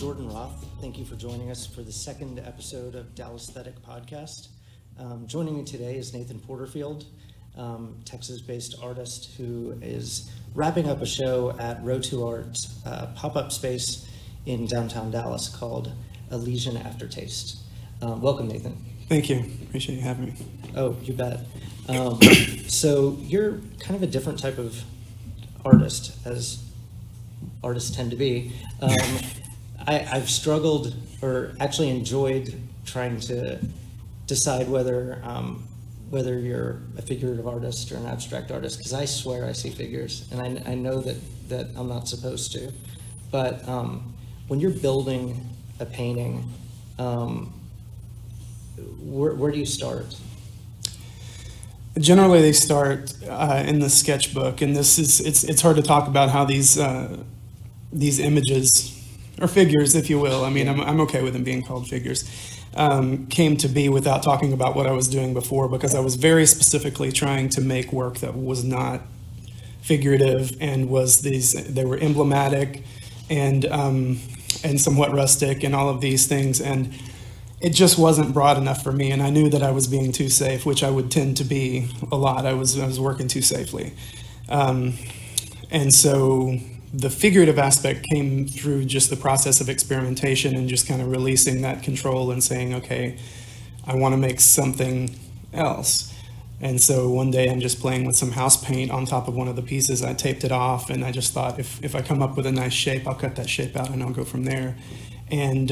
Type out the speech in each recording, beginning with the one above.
Jordan Roth. Thank you for joining us for the second episode of DALLÄSTHETIC podcast. Joining me today is Nathan Porterfield, Texas-based artist who is wrapping up a show at Ro2 Art pop-up space in downtown Dallas called Elysian Aftertaste. Welcome, Nathan. Thank you. Appreciate you having me. Oh, you bet. So you're kind of a different type of artist, as artists tend to be. I've struggled, or actually enjoyed, trying to decide whether you're a figurative artist or an abstract artist, because I swear I see figures, and I know that I'm not supposed to. But when you're building a painting, where do you start? Generally, they start in the sketchbook, and it's hard to talk about how these images, or figures, if you will. I mean, I'm okay with them being called figures. Came to be without talking about what I was doing before, because I was very specifically trying to make work that was not figurative and they were emblematic and somewhat rustic and all of these things, and it just wasn't broad enough for me, and I knew that I was being too safe, which I would tend to be a lot. I was working too safely, and so the figurative aspect came through just the process of experimentation and just kind of releasing that control and saying, okay, I want to make something else. And so one day I'm just playing with some house paint on top of one of the pieces. I taped it off, and I just thought, if I come up with a nice shape, I'll cut that shape out and I'll go from there. And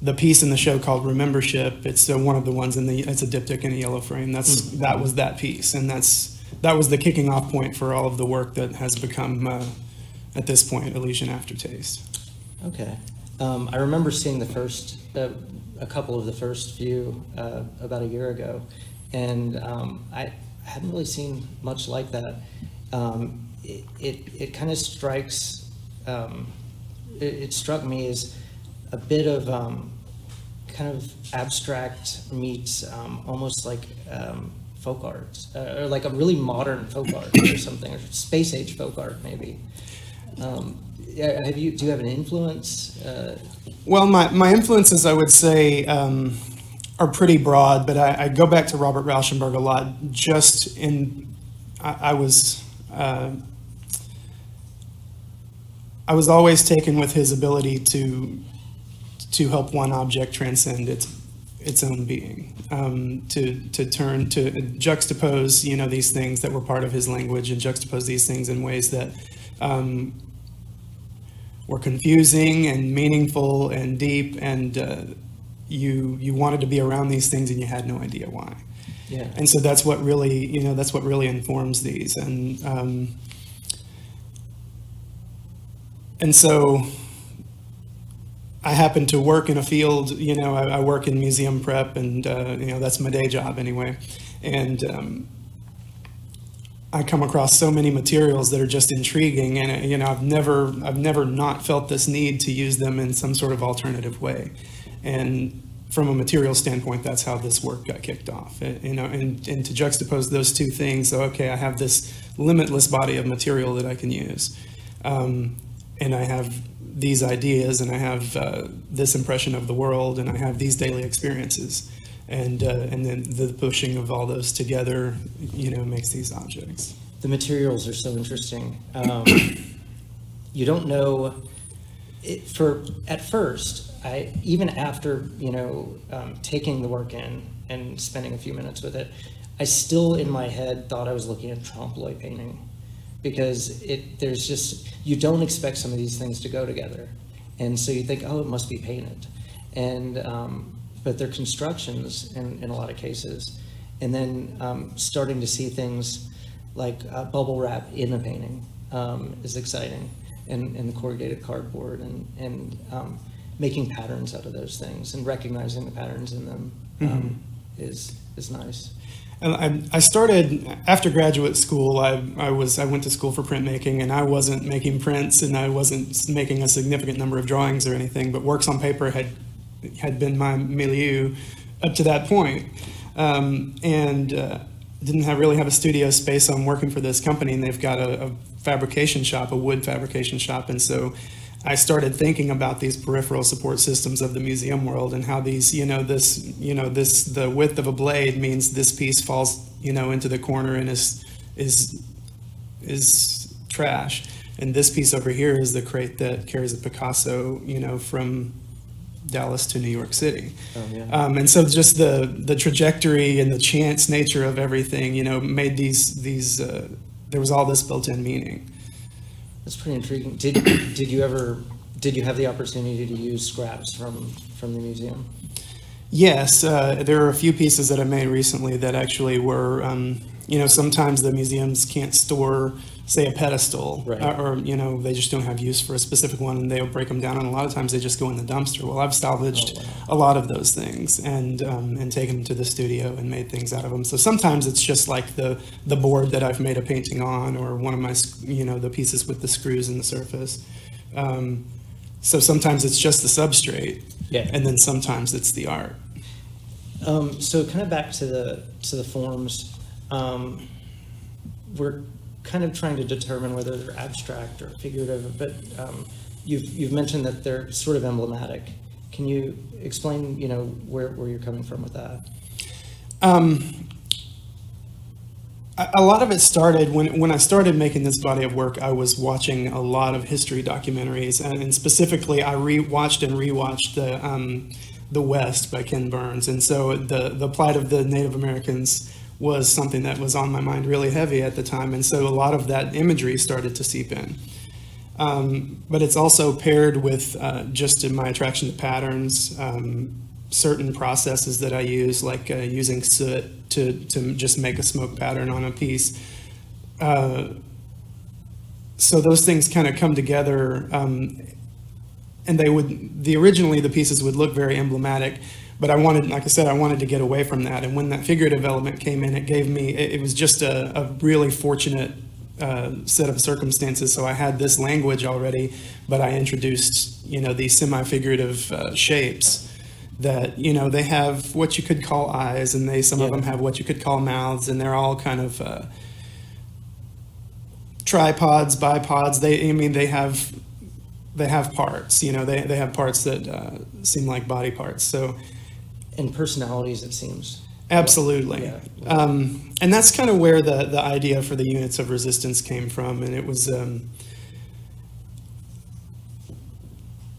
the piece in the show called Remembership, it's one of the ones it's a diptych in a yellow frame. That was that piece, and that was the kicking off point for all of the work that has become at this point Elysian Aftertaste. Okay. I remember seeing a couple of the first few about a year ago, and I hadn't really seen much like that. It kind of strikes, it struck me as a bit of kind of abstract meets almost like folk art, or like a really modern folk art or something, or space age folk art maybe. Do you have an influence? Well, my influences, I would say, are pretty broad, but I go back to Robert Rauschenberg a lot. I was always taken with his ability to help one object transcend its own being, to juxtapose, these things that were part of his language, and juxtapose these things in ways that were confusing and meaningful and deep, and you wanted to be around these things and you had no idea why. Yeah. And so that's what really, that's what really informs these. And so I happen to work in a field, I work in museum prep, and that's my day job anyway. And I come across so many materials that are just intriguing, and I've never not felt this need to use them in some sort of alternative way. And from a material standpoint, that's how this work got kicked off. And to juxtapose those two things, so okay, I have this limitless body of material that I can use, and I have these ideas, and I have this impression of the world, and I have these daily experiences. And then the pushing of all those together, makes these objects. The materials are so interesting. You don't know, at first, even after, taking the work in and spending a few minutes with it, I still in my head thought I was looking at trompe-l'oeil painting, because you don't expect some of these things to go together. And so you think, oh, it must be painted. But they're constructions in a lot of cases. And then starting to see things like bubble wrap in a painting is exciting, and the corrugated cardboard, and making patterns out of those things and recognizing the patterns in them is nice. And I started after graduate school. I went to school for printmaking, and I wasn't making prints, and I wasn't making a significant number of drawings or anything, but works on paper had been my milieu up to that point, and didn't really have a studio space. I'm working for this company, and they've got a fabrication shop, a wood fabrication shop, and so I started thinking about these peripheral support systems of the museum world and how these, the width of a blade means this piece falls, into the corner and is trash. And this piece over here is the crate that carries a Picasso, from Dallas to New York City. Oh, yeah. And so just the trajectory and the chance nature of everything, made these there was all this built-in meaning. That's pretty intriguing. Did you have the opportunity to use scraps from the museum? Yes, there are a few pieces that I made recently that actually were, sometimes the museums can't store, say, a pedestal, right. or they just don't have use for a specific one, and they'll break them down, and a lot of times they just go in the dumpster. Well, I've salvaged a lot of those things and taken them to the studio and made things out of them. So sometimes it's just like the board that I've made a painting on, or one of my, the pieces with the screws in the surface. So sometimes it's just the substrate, yeah. And then sometimes it's the art. So kind of back to the forms, we're kind of trying to determine whether they're abstract or figurative, but you've mentioned that they're sort of emblematic. Can you explain, where you're coming from with that? A lot of it started when I started making this body of work. I was watching a lot of history documentaries, and specifically, I watched and rewatched the West by Ken Burns, and so the plight of the Native Americans was something that was on my mind really heavy at the time, and so a lot of that imagery started to seep in. But it's also paired with just in my attraction to patterns. Certain processes that I use, like using soot to just make a smoke pattern on a piece. So those things kind of come together, and originally the pieces would look very emblematic, but I wanted, like I said, I wanted to get away from that. And when that figurative element came in, it was just a really fortunate set of circumstances. So I had this language already, but I introduced, these semi-figurative shapes that, they have what you could call eyes, and some of them have what you could call mouths, and they're all kind of tripods, bipods. They have parts, they have parts that seem like body parts. So, and personalities, it seems. Absolutely. Yeah. And that's kind of where the idea for the units of resistance came from, and it was.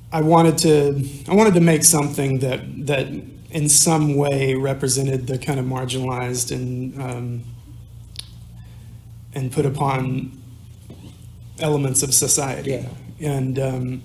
I wanted to make something that in some way represented the kind of marginalized and put upon elements of society. Yeah.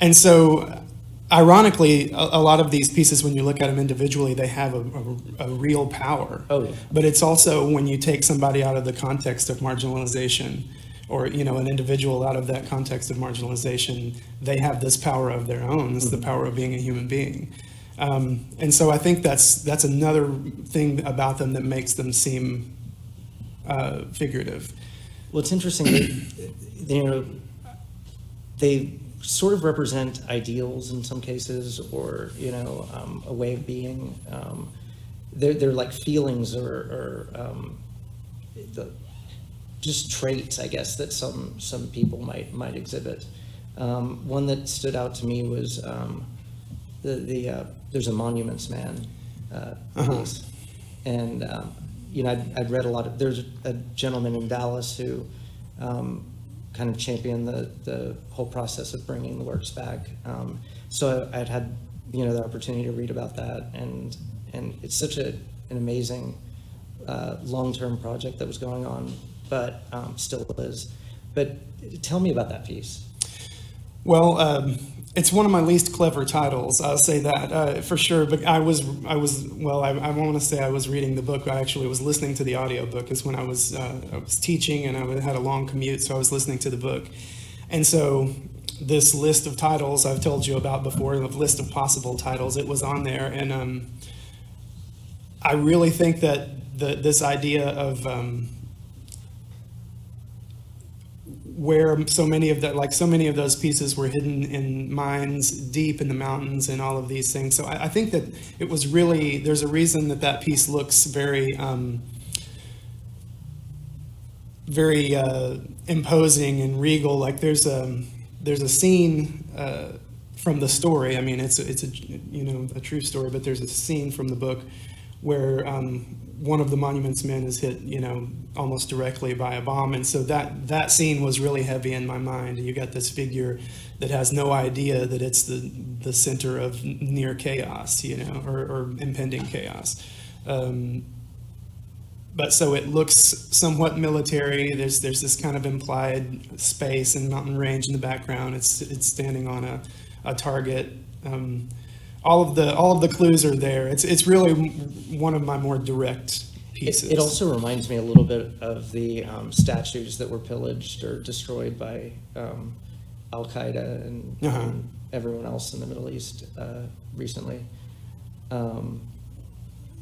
And so ironically, a lot of these pieces, when you look at them individually, they have a real power. Oh, yeah. But it's also when you take somebody out of the context of marginalization, or an individual out of that context of marginalization, they have this power of their own. This is the power of being a human being. And so I think that's another thing about them that makes them seem figurative. Well, it's interesting that, they sort of represent ideals in some cases, or, a way of being. They're like feelings or just traits, I guess, that some people might exhibit. One that stood out to me was there's a Monuments Man piece, and I'd read a lot of. There's a gentleman in Dallas who kind of championed the whole process of bringing the works back. So I'd had the opportunity to read about that, and it's such an amazing long-term project that was going on. But still is. But tell me about that piece. Well, it's one of my least clever titles. I'll say that for sure. But I want to say I was reading the book. I actually was listening to the audiobook, because when I was teaching and I had a long commute, so I was listening to the book. And so this list of titles I've told you about before, the list of possible titles, it was on there, and I really think that this idea of where so many of those pieces were hidden in mines deep in the mountains and all of these things. So I think that it was really, there's a reason that piece looks very, very imposing and regal. Like there's there's a scene from the story. I mean, it's a a true story, but there's a scene from the book where one of the Monuments Men is hit almost directly by a bomb, and so that scene was really heavy in my mind. And you got this figure that has no idea that it's the center of near chaos, or impending chaos. But so it looks somewhat military. There's this kind of implied space and mountain range in the background. It's standing on a target. All of the clues are there. It's really one of my more direct pieces. It also reminds me a little bit of the statues that were pillaged or destroyed by Al Qaeda and everyone else in the Middle East recently.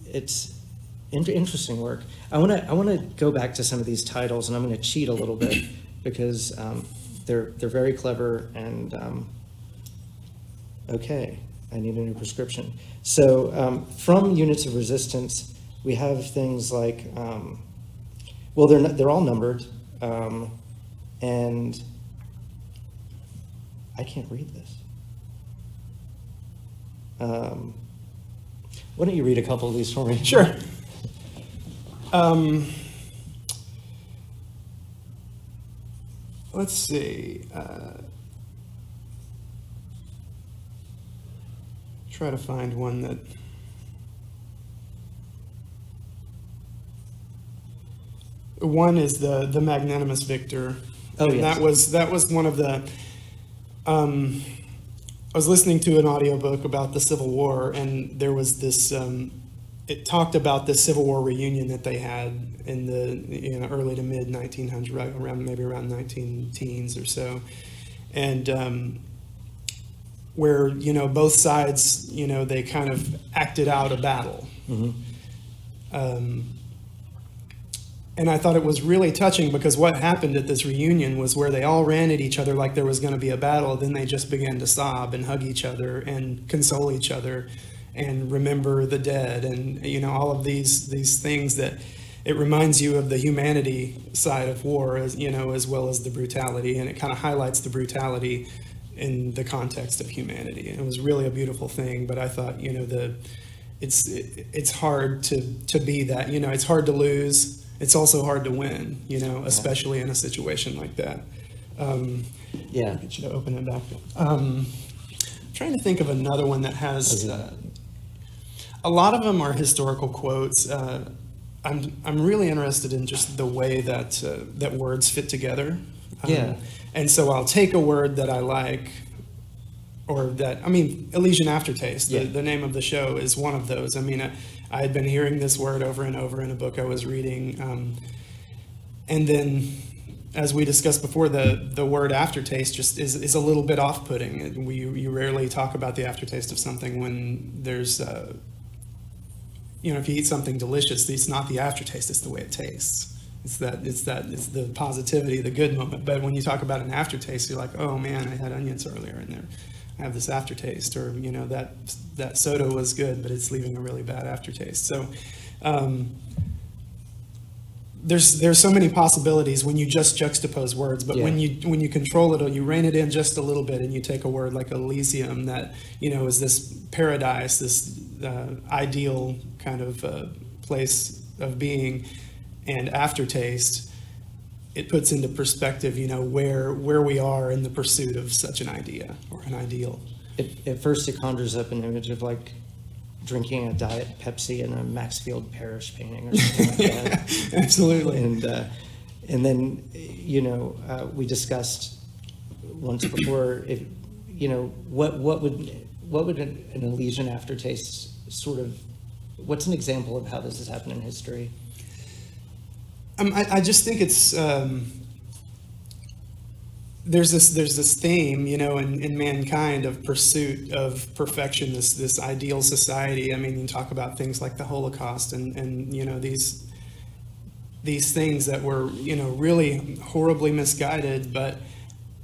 It's interesting work. I want to go back to some of these titles, and I'm going to cheat a little bit because they're very clever. And okay, I need a new prescription. So from Units of Resistance, we have things like well, they're all numbered, and I can't read this. Why don't you read a couple of these for me? Sure. Let's see. Try to find one that. One is the Magnanimous Victor. Oh, and yes. that was one of the. I was listening to an audiobook about the Civil War, and there was this. It talked about the Civil War reunion that they had in the early to mid 1900s, right around 19 teens or so, and where both sides they kind of acted out a battle. Mm-hmm. And I thought it was really touching because what happened at this reunion was where they all ran at each other like there was going to be a battle. Then they just began to sob and hug each other and console each other and remember the dead and all of these things that it reminds you of the humanity side of war as well as the brutality, and it kind of highlights the brutality in the context of humanity. And it was really a beautiful thing. But I thought it's hard to be that. It's hard to lose. It's also hard to win, especially in a situation like that. Yeah. I should open it back. Trying to think of another one that has. A lot of them are historical quotes. I'm really interested in just the way that that words fit together. Yeah. And so I'll take a word that I like, or that Elysian Aftertaste. Yeah. The name of the show is one of those. I had been hearing this word over and over in a book I was reading, and then, as we discussed before, the word aftertaste just is a little bit off-putting. You rarely talk about the aftertaste of something when there's, if you eat something delicious, it's not the aftertaste; it's the way it tastes. It's the positivity, the good moment. But when you talk about an aftertaste, you're like, oh man, I had onions earlier in there. I have this aftertaste, or that soda was good, but it's leaving a really bad aftertaste. So there's so many possibilities when you just juxtapose words, but when you control it, or you rein it in just a little bit, and you take a word like Elysium that is this paradise, this ideal kind of place of being, and aftertaste. It puts into perspective, where we are in the pursuit of such an idea or an ideal. At first, it conjures up an image of like drinking a Diet Pepsi in a Maxfield Parrish painting or something like that. Absolutely. And then we discussed once before what would an Elysian Aftertaste sort of, what's an example of how this has happened in history? I just think it's there's this theme, in mankind of pursuit of perfection, this ideal society. You talk about things like the Holocaust and these things that were really horribly misguided, but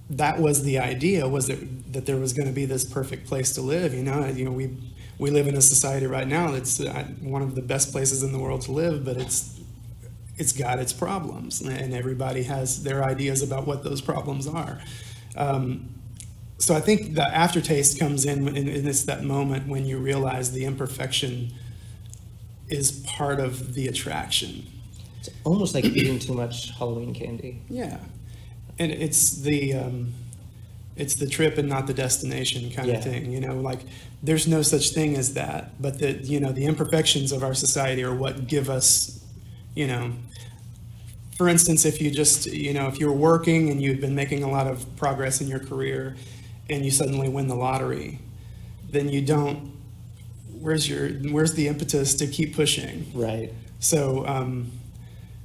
that was the idea, was that there was going to be this perfect place to live. We live in a society right now that's one of the best places in the world to live, but it's got its problems, and everybody has their ideas about what those problems are. so I think the aftertaste comes in it's that moment when you realize the imperfection is part of the attraction. It's almost like eating too much Halloween candy. Yeah, and it's the trip and not the destination kind of thing. You know, like there's no such thing as that, but the the imperfections of our society are what give us, you know. For instance, if you just if you're working and you've been making a lot of progress in your career, and you suddenly win the lottery, then you don't. Where's the impetus to keep pushing? Right. So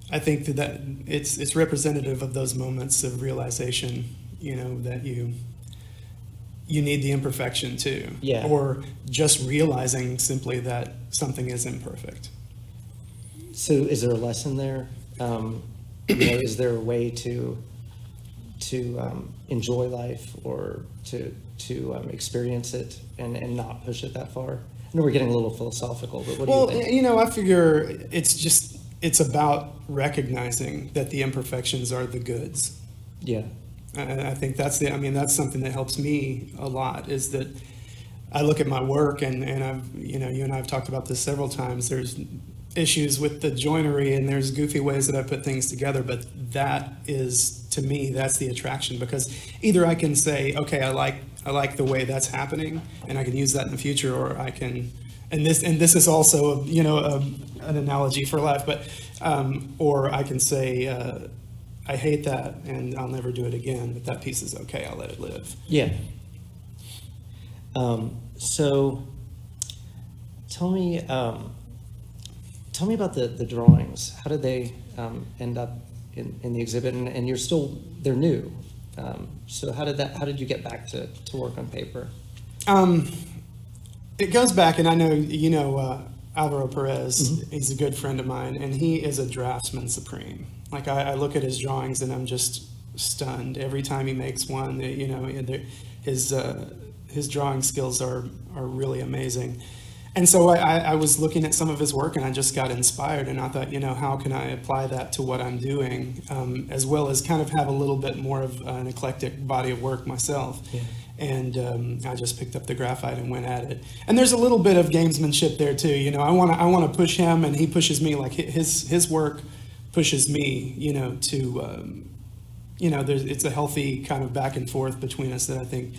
I think that it's representative of those moments of realization. That you need the imperfection too. Yeah. Or just realizing simply that something is imperfect. So is there a lesson there? Is there a way to enjoy life or to experience it and not push it that far? I know we're getting a little philosophical, but what do you think? I figure it's about recognizing that the imperfections are the goods. Yeah. I think that's something that helps me a lot, is that I look at my work and I've, you and I have talked about this several times. There's issues with the joinery and there's goofy ways that I put things together, but that is, to me, that's the attraction, because either I can say, okay, I like the way that's happening and I can use that in the future, or I can, and this is also, an analogy for life, but, or I can say, I hate that and I'll never do it again, but that piece is okay, I'll let it live. Yeah. So tell me about the drawings. How did they end up in the exhibit? And they're new. So how did you get back to work on paper? It goes back, and I know, Alvaro Perez, mm-hmm. He's a good friend of mine, and he is a draftsman supreme. Like I look at his drawings and I'm just stunned every time he makes one. His drawing skills are really amazing. And so I was looking at some of his work and I just got inspired, and I thought, how can I apply that to what I'm doing, as well as kind of have a little bit more of an eclectic body of work myself. Yeah. And I just picked up the graphite and went at it. And there's a little bit of gamesmanship there too. I want to push him and he pushes me. Like his work pushes me, it's a healthy kind of back and forth between us that I think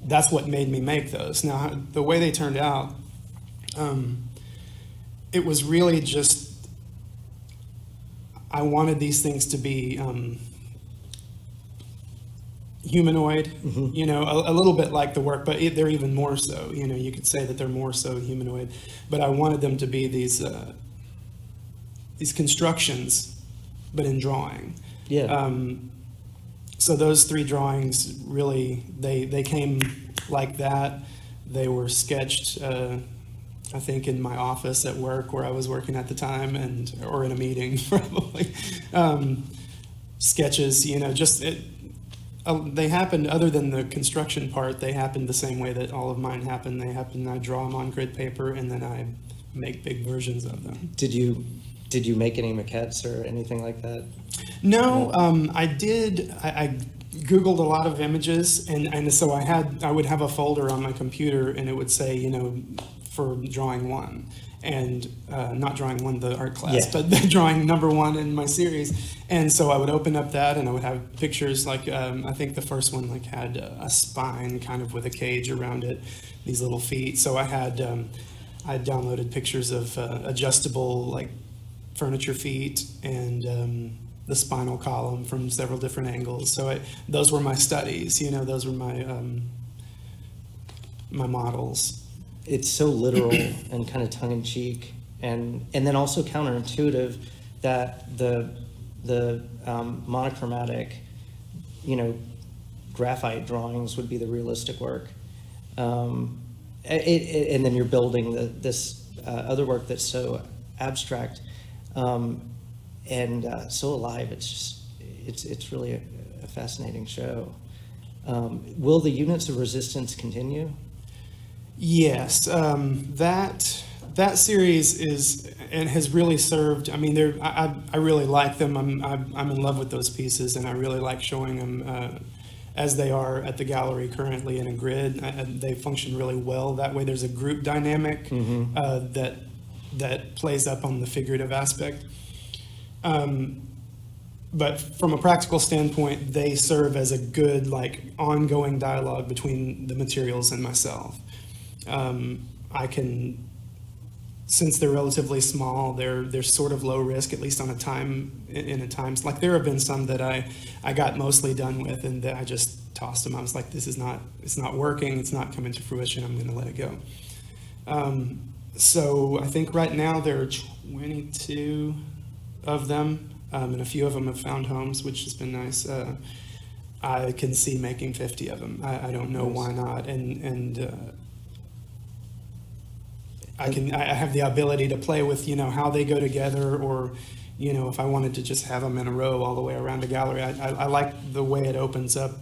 that's what made me make those. Now, the way they turned out, it was really just, I wanted these things to be humanoid, mm-hmm. A little bit like the work, but they're even more so. You could say that they're more so humanoid, but I wanted them to be these constructions, but in drawing. Yeah. So those three drawings really, they came like that. They were sketched, I think, in my office at work where I was working at the time, or in a meeting probably. Sketches, they happened, other than the construction part, they happened the same way that all of mine happen. I draw them on grid paper and then I make big versions of them. Did you make any maquettes or anything like that? No, I did. I Googled a lot of images, and so I would have a folder on my computer and it would say, for drawing one, and not drawing one, the art class, yeah. But the drawing number one in my series. And so I would open up that and I would have pictures like, I think the first one had a spine kind of with a cage around it, these little feet. So I downloaded pictures of adjustable furniture feet and the spinal column from several different angles. So those were my studies, those were my my models. It's so literal and kind of tongue-in-cheek, and then also counterintuitive that the monochromatic, graphite drawings would be the realistic work, and then you're building this other work that's so abstract and so alive. It's really a fascinating show. Will the Units of Resistance continue? Yes, that series is and has really served. I mean, I really like them. I'm in love with those pieces, and I really like showing them as they are at the gallery currently in a grid. They function really well that way. There's a group dynamic that plays up on the figurative aspect. But from a practical standpoint, they serve as a good, like, ongoing dialogue between the materials and myself. I can, since they're relatively small, they're sort of low risk, at least on a time, in a time. Like, there have been some that I got mostly done with, and that I just tossed them. I was like, it's not working, it's not coming to fruition, I'm gonna let it go. So I think right now there are 22 of them, and a few of them have found homes, which has been nice. I can see making 50 of them. I don't know why not, and I have the ability to play with, you know, how they go together, or, you know, if I wanted to just have them in a row all the way around a gallery. I like the way it opens up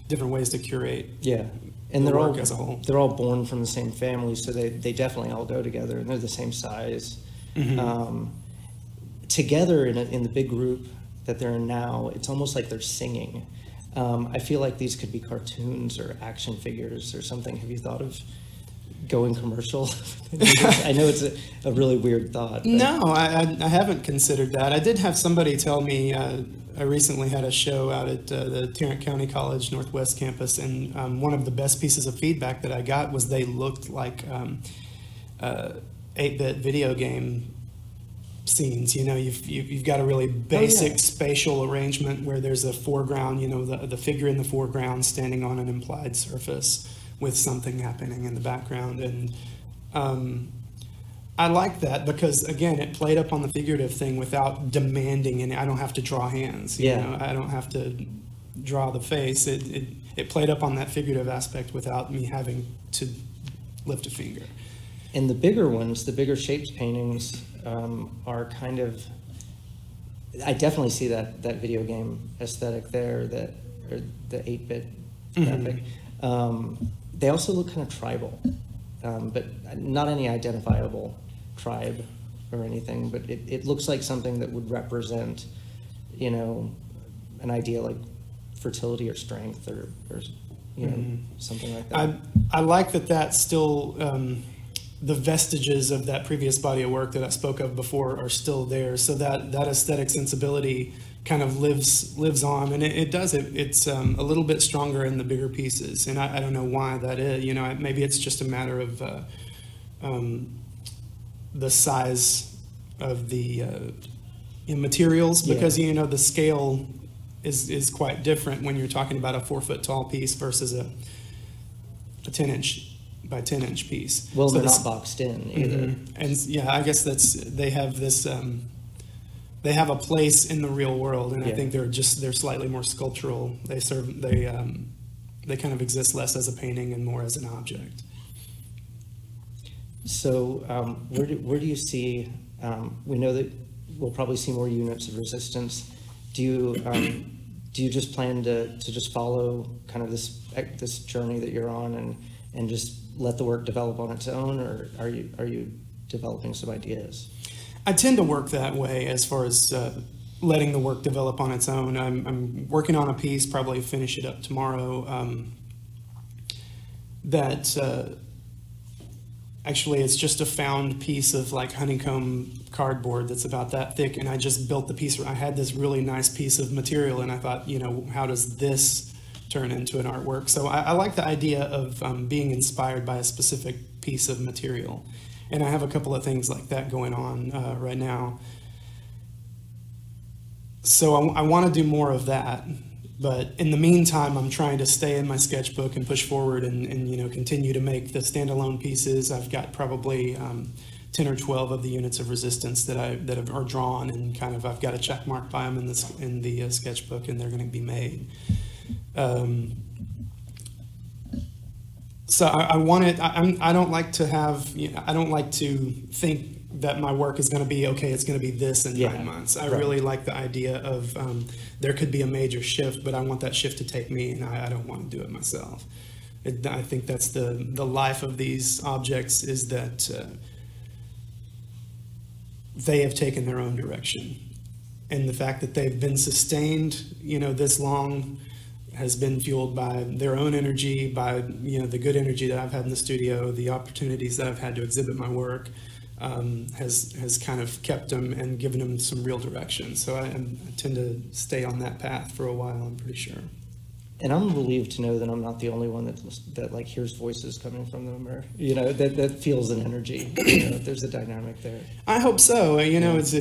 different ways to curate. Yeah, and the they're work all as a whole. They're all born from the same family, so they definitely all go together, and they're the same size. Together in the big group that they're in now, it's almost like they're singing. I feel like these could be cartoons or action figures or something. Have you thought of going commercial? I know it's a really weird thought. But. No, I haven't considered that. I did have somebody tell me, I recently had a show out at the Tarrant County College Northwest campus, and one of the best pieces of feedback that I got was they looked like 8-bit video game scenes. You know, you've got a really basic spatial arrangement where there's a foreground, you know, the figure in the foreground standing on an implied surface with something happening in the background. And I like that because, again, it played up on the figurative thing without demanding any. I don't have to draw hands. You know, I don't have to draw the face. It played up on that figurative aspect without me having to lift a finger. And the bigger ones, the bigger shaped paintings, are kind of, I definitely see that video game aesthetic there, or the 8-bit graphic. They also look kind of tribal, but not any identifiable tribe or anything, but it looks like something that would represent, you know, an idea like fertility or strength, or you know, something like that. I like that that's still, the vestiges of that previous body of work that I spoke of before are still there, so that aesthetic sensibility kind of lives on, and it does. It's a little bit stronger in the bigger pieces, and I don't know why that is. You know, maybe it's just a matter of the size of the materials, because you know the scale is quite different when you're talking about a 4-foot tall piece versus a 10-inch by 10-inch piece. Well, so they're not boxed in either. And yeah, I guess they have this. They have a place in the real world, and I think they're slightly more sculptural. They kind of exist less as a painting and more as an object. So where do you see? We know that we'll probably see more units of resistance. Do you just plan to just follow kind of this journey that you're on and just let the work develop on its own, or are you developing some ideas? I tend to work that way as far as letting the work develop on its own. I'm working on a piece, probably finish it up tomorrow, that actually it's just a found piece of like honeycomb cardboard that's about that thick, and I just built the piece. I had this really nice piece of material, and I thought, you know, how does this turn into an artwork? So I like the idea of being inspired by a specific piece of material. And I have a couple of things like that going on right now. So I want to do more of that. But in the meantime, I'm trying to stay in my sketchbook and push forward and you know, continue to make the standalone pieces. I've got probably 10 or 12 of the units of resistance that are drawn, and kind of I've got a check mark by them in the sketchbook, and they're going to be made. So I want it. I don't like to have. You know, I don't like to think that my work is going to be okay. It's going to be this in 9 months. I really like the idea of there could be a major shift, but I want that shift to take me, and I don't want to do it myself. I think that's the life of these objects, is that they have taken their own direction, and the fact that they've been sustained, you know, this long. has been fueled by their own energy, by the good energy that I've had in the studio, the opportunities that I've had to exhibit my work, has kind of kept them and given them some real direction. So I tend to stay on that path for a while, I'm pretty sure. And I'm relieved to know that I'm not the only one that like hears voices coming from them, or that feels an energy. There's a dynamic there. I hope so. It's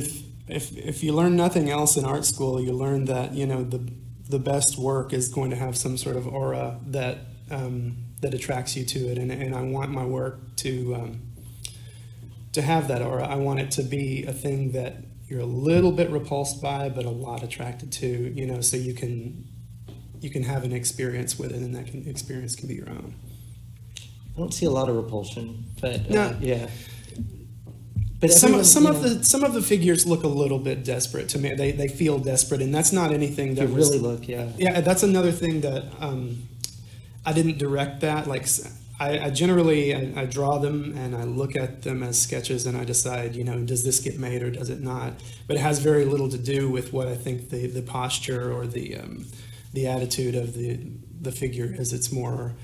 if you learn nothing else in art school, you learn that the best work is going to have some sort of aura that attracts you to it, and I want my work to have that aura. I want it to be a thing that you're a little bit repulsed by, but a lot attracted to. So you can have an experience with it, and that experience can be your own. I don't see a lot of repulsion, but no. Yeah. But some of the figures look a little bit desperate to me. They feel desperate, and that's not anything that really look. Yeah. That's another thing that I didn't direct that. Like I generally draw them and I look at them as sketches, and I decide, does this get made or does it not? But it has very little to do with what I think the posture or the attitude of the figure is. It's more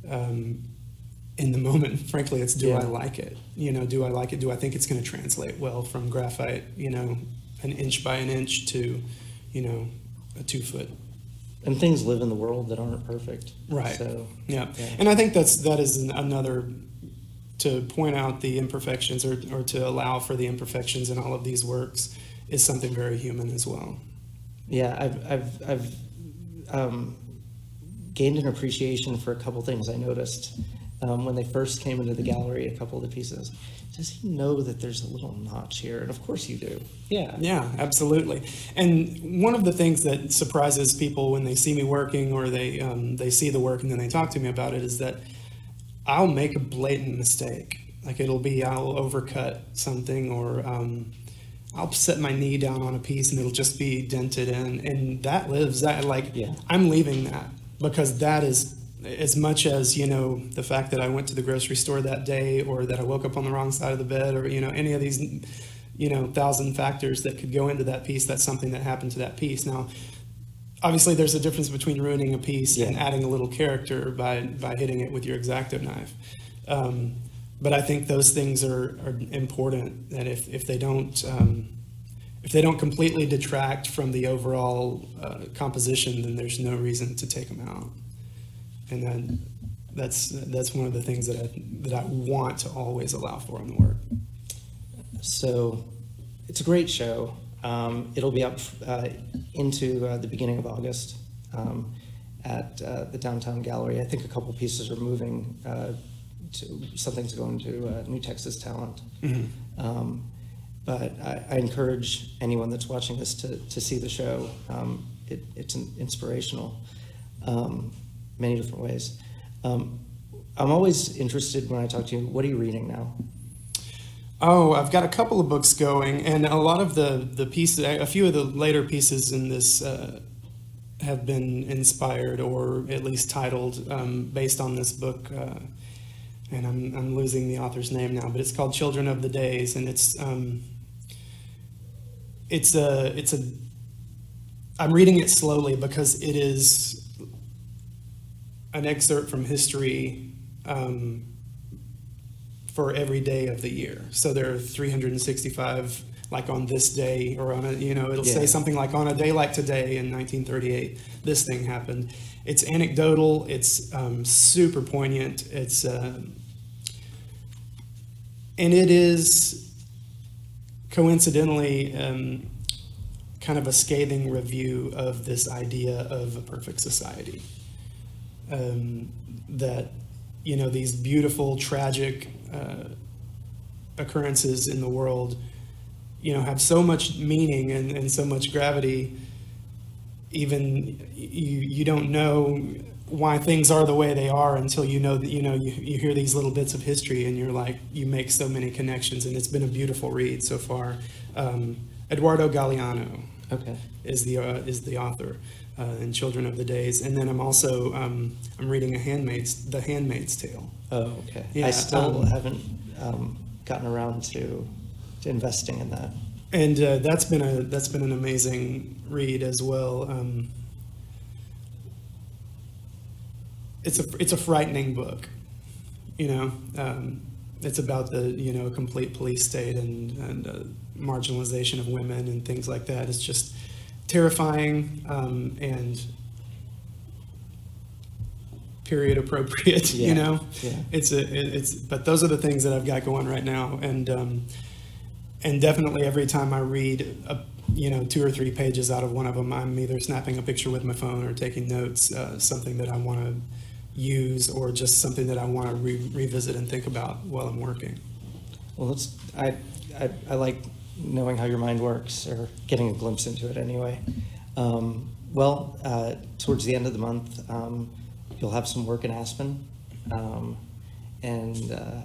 in the moment. Frankly, it's do I like it? Do I like it? Do I think it's going to translate well from graphite, an inch by an inch to, a 2 foot? And things live in the world that aren't perfect. Right. So, yeah. And I think that is another, to point out the imperfections or to allow for the imperfections in all of these works is something very human as well. Yeah, I've gained an appreciation for a couple things I noticed when they first came into the gallery. A couple of the pieces. Does he know that there's a little notch here? And of course you do. Yeah. Yeah, absolutely. And one of the things that surprises people when they see me working, or they see the work and then they talk to me about it, is that I'll make a blatant mistake. Like I'll overcut something, or I'll set my knee down on a piece and it'll just be dented in, and that lives. I'm leaving that, because that is, as much as the fact that I went to the grocery store that day, or that I woke up on the wrong side of the bed, or any of these 1,000 factors that could go into that piece. That's something that happened to that piece. Now, obviously, there's a difference between ruining a piece and adding a little character by hitting it with your X-Acto knife. But I think those things are important. That if they don't completely detract from the overall composition, then there's no reason to take them out. And then that's one of the things that I want to always allow for in the work. So it's a great show. It'll be up into the beginning of August at the Downtown Gallery. I think a couple pieces are moving. Something's going to New Texas Talent. Mm-hmm. But I encourage anyone that's watching this to see the show. It's inspirational. Many different ways. I'm always interested when I talk to you, what are you reading now? Oh, I've got a couple of books going, and a lot of the pieces, a few of the later pieces in this have been inspired, or at least titled, based on this book, and I'm losing the author's name now, but it's called Children of the Days, and I'm reading it slowly because it is an excerpt from history for every day of the year. So there are 365, like on this day, or on it'll say something like, on a day like today in 1938, this thing happened. It's anecdotal, it's super poignant, it's and it is coincidentally kind of a scathing review of this idea of a perfect society. That these beautiful, tragic occurrences in the world, have so much meaning and so much gravity. Even you don't know why things are the way they are until you know that you hear these little bits of history, and you're like, you make so many connections, and it's been a beautiful read so far. Eduardo Galeano is the author. And Children of the Days, and then I'm also I'm reading The Handmaid's Tale. Oh, okay. Yeah, I still haven't gotten around to investing in that. And that's been an amazing read as well. it's a frightening book, you know. It's about the, you know, complete police state and marginalization of women and things like that. It's just terrifying and period appropriate, Yeah. you know. Yeah. But those are the things that I've got going right now, and definitely every time I read you know, 2 or 3 pages out of one of them, I'm either snapping a picture with my phone or taking notes, something that I want to use, or just something that I want to revisit and think about while I'm working. Well, I like knowing how your mind works, or getting a glimpse into it anyway. Towards the end of the month, you'll have some work in Aspen, and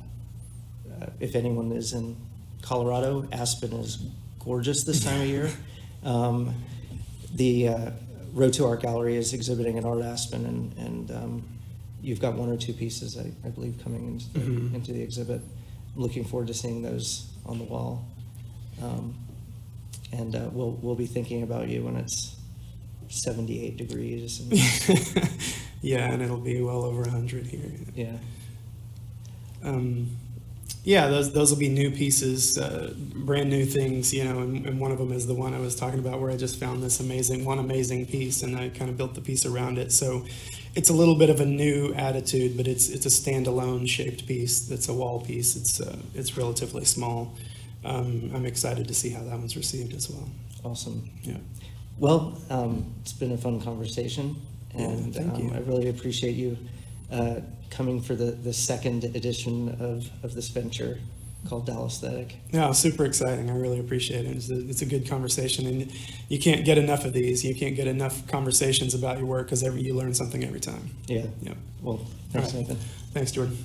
if anyone is in Colorado, Aspen is gorgeous this time of year. The Ro2 Art Gallery is exhibiting at Art Aspen, and you've got 1 or 2 pieces, I believe, coming into the exhibit. I'm looking forward to seeing those on the wall. We'll be thinking about you when it's 78 degrees. And yeah, and it'll be well over 100 here. Yeah. Yeah, those will be new pieces, brand new things, you know, and one of them is the one I was talking about, where I just found this amazing piece, and I kind of built the piece around it. So it's a little bit of a new attitude, but it's a standalone shaped piece. That's a wall piece. It's relatively small. I'm excited to see how that one's received as well. Awesome. Yeah. Well, it's been a fun conversation, and thank you. I really appreciate you coming for the second edition of this venture called DALLÄSTHETIC. Yeah, super exciting. I really appreciate it. It's a good conversation, and you can't get enough of these. You can't get enough conversations about your work, because you learn something every time. Yeah. Yeah. Well, thanks, All right. Nathan. Thanks, Jordan.